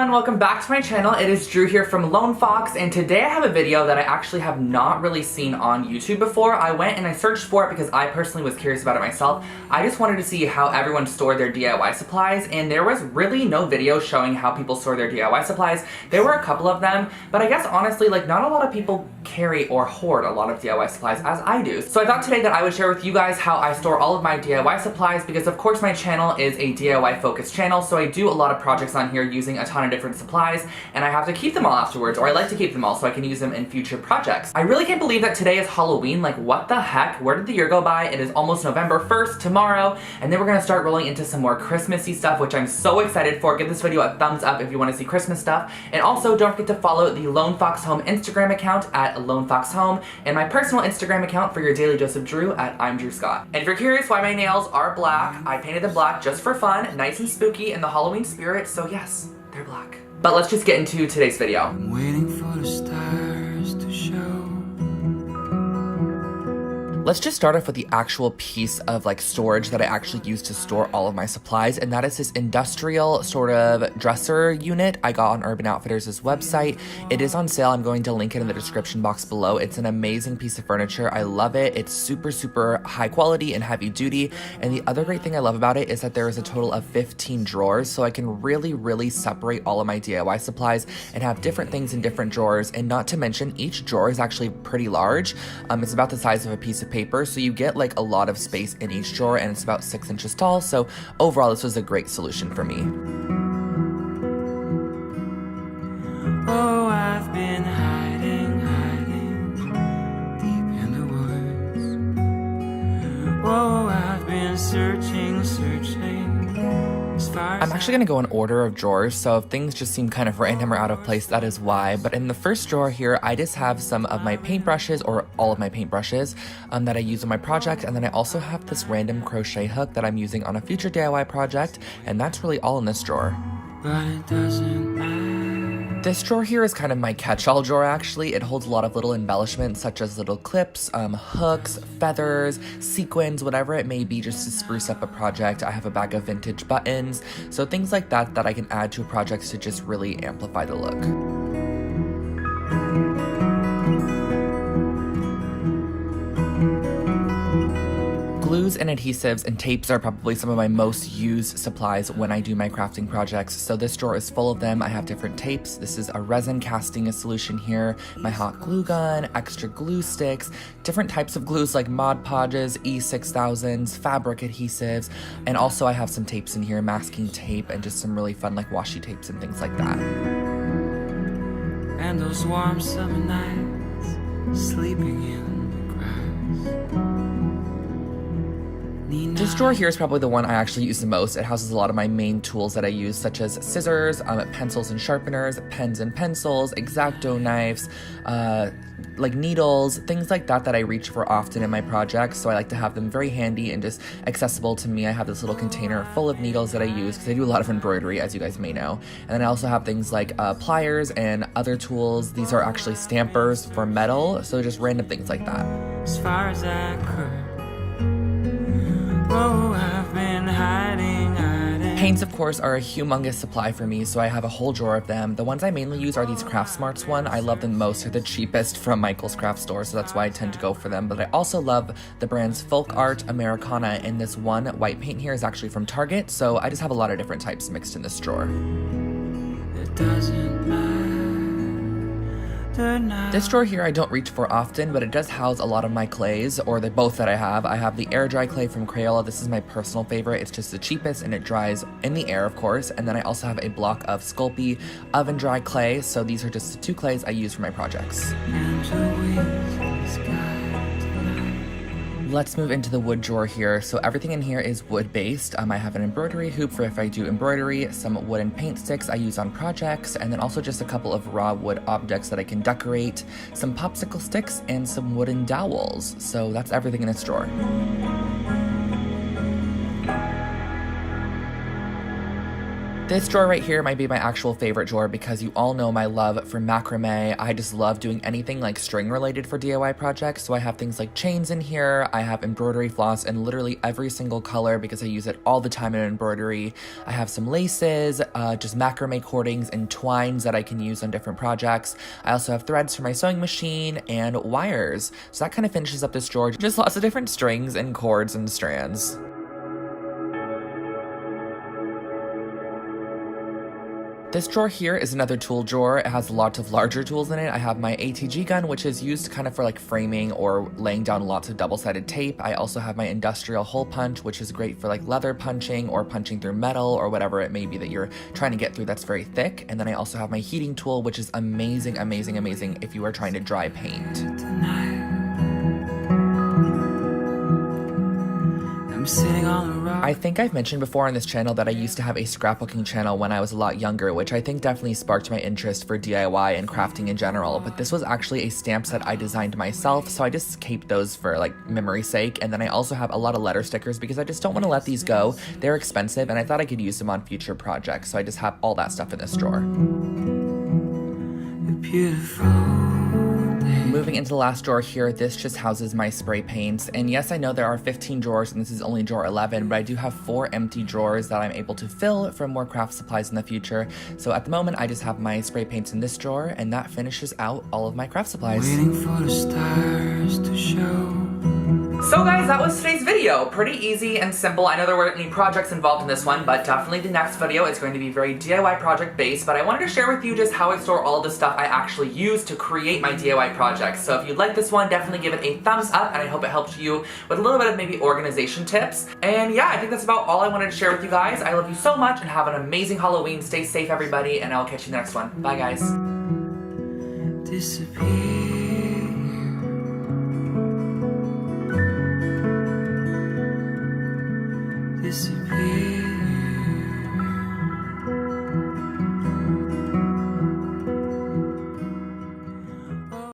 everyone, welcome back to my channel. It is Drew here from Lone Fox, and today I have a video that I actually have not really seen on YouTube before. I went and I searched for it because I personally was curious about it myself. I just wanted to see how everyone stored their DIY supplies, and there was really no video showing how people store their DIY supplies. There were a couple of them, but I guess honestly, like, not a lot of people carry or hoard a lot of DIY supplies as I do. So I thought today that I would share with you guys how I store all of my DIY supplies, because of course my channel is a DIY focused channel, so I do a lot of projects on here using a ton of different supplies, and I have to keep them all afterwards, or I like to keep them all so I can use them in future projects. I really can't believe that today is Halloween. Like, what the heck? Where did the year go by? It is almost November 1st tomorrow, and then we're gonna start rolling into some more Christmassy stuff, which I'm so excited for. Give this video a thumbs up if you want to see Christmas stuff, and also don't forget to follow the Lone Fox Home Instagram account at Lone Fox Home, and my personal Instagram account for your daily dose of Drew at I'm Drew Scott. And if you're curious why my nails are black, I painted them black just for fun, nice and spooky in the Halloween spirit, so yes, they're black. But let's just get into today's video. I'm waiting for the stars to show. Let's just start off with the actual piece of like storage that I actually use to store all of my supplies, and that is this industrial sort of dresser unit I got on Urban Outfitters' website. It is on sale. I'm going to link it in the description box below. It's an amazing piece of furniture. I love it. It's super high quality and heavy duty, and the other great thing I love about it is that there is a total of 15 drawers, so I can really separate all of my DIY supplies and have different things in different drawers, and not to mention each drawer is actually pretty large. It's about the size of a piece of paper, so you get like a lot of space in each drawer, and it's about 6 inches tall, so overall this was a great solution for me. Oh, I've been hiding deep in the woods. Oh, I've been searching as far as I'm actually gonna go in order of drawers, so if things just seem kind of random or out of place, that is why. But in the first drawer here, I just have some of my paintbrushes, or all of my paintbrushes, that I use on my project, and then I also have this random crochet hook that I'm using on a future DIY project, and that's really all in this drawer. but it doesn't matter. This drawer here is kind of my catch-all drawer, actually. It holds a lot of little embellishments, such as little clips, hooks, feathers, sequins, whatever it may be, just to spruce up a project. I have a bag of vintage buttons, so things like that that I can add to a project to just really amplify the look. Glues and adhesives and tapes are probably some of my most used supplies when I do my crafting projects, so this drawer is full of them. I have different tapes. This is a resin casting solution here, my hot glue gun, extra glue sticks, different types of glues like Mod Podges, E6000s, fabric adhesives, and also I have some tapes in here, masking tape, and just some really fun like washi tapes and things like that. And those warm summer nights, sleeping in the grass. This drawer here is probably the one I actually use the most. It houses a lot of my main tools that I use, such as scissors, pencils and sharpeners, pens and pencils, X-Acto knives, like needles, things like that that I reach for often in my projects, so I like to have them very handy and just accessible to me. I have this little container full of needles that I use because I do a lot of embroidery, as you guys may know. And then I also have things like pliers and other tools. These are actually stampers for metal, so just random things like that. As far as I could. Oh, I've been hiding. Paints, of course, are a humongous supply for me, so I have a whole drawer of them. The ones I mainly use are these Craftsmarts one. I love them most. They're the cheapest from Michael's Craft Store, so that's why I tend to go for them. But I also love the brands Folk Art, Americana, and this one white paint here is actually from Target, so I just have a lot of different types mixed in this drawer. It doesn't matter. This drawer here I don't reach for often, but it does house a lot of my clays, or both that I have. I have the air dry clay from Crayola. This is my personal favorite. It's just the cheapest and it dries in the air, of course. And then I also have a block of Sculpey oven dry clay. So these are just the two clays I use for my projects. Let's move into the wood drawer here. So everything in here is wood based. I have an embroidery hoop for if I do embroidery, some wooden paint sticks I use on projects, and then also just a couple of raw wood objects that I can decorate, some popsicle sticks, and some wooden dowels. So that's everything in this drawer. This drawer right here might be my actual favorite drawer because you all know my love for macrame. I just love doing anything like string related for DIY projects. So I have things like chains in here. I have embroidery floss in literally every single color because I use it all the time in embroidery. I have some laces, just macrame cordings and twines that I can use on different projects. I also have threads for my sewing machine and wires. So that kind of finishes up this drawer. Just lots of different strings and cords and strands. This drawer here is another tool drawer. It has lots of larger tools in it. I have my ATG gun, which is used kind of for like framing or laying down lots of double-sided tape. I also have my industrial hole punch, which is great for like leather punching or punching through metal or whatever it may be that you're trying to get through that's very thick. And then I also have my heating tool, which is amazing, amazing, amazing if you are trying to dry paint. Tonight, I'm sitting on a rock. I think I've mentioned before on this channel that I used to have a scrapbooking channel when I was a lot younger, which I think definitely sparked my interest for DIY and crafting in general, but this was actually a stamp set I designed myself, so I just kept those for like memory's sake. And then I also have a lot of letter stickers because I just don't want to let these go. They're expensive and I thought I could use them on future projects, so I just have all that stuff in this drawer. You're beautiful. Moving into the last drawer here, this just houses my spray paints. And yes, I know there are 15 drawers and this is only drawer 11, but I do have 4 empty drawers that I'm able to fill for more craft supplies in the future. So at the moment, I just have my spray paints in this drawer and that finishes out all of my craft supplies. Waiting for the stars to show. So guys, that was today's video. Pretty easy and simple. I know there weren't any projects involved in this one, but definitely the next video is going to be very DIY project based, but I wanted to share with you just how I store all the stuff I actually use to create my DIY projects. So if you like this one, definitely give it a thumbs up, and I hope it helped you with a little bit of maybe organization tips. And yeah, I think that's about all I wanted to share with you guys. I love you so much and have an amazing Halloween. Stay safe, everybody, and I'll catch you in the next one. Bye, guys. Disappear. Disappear.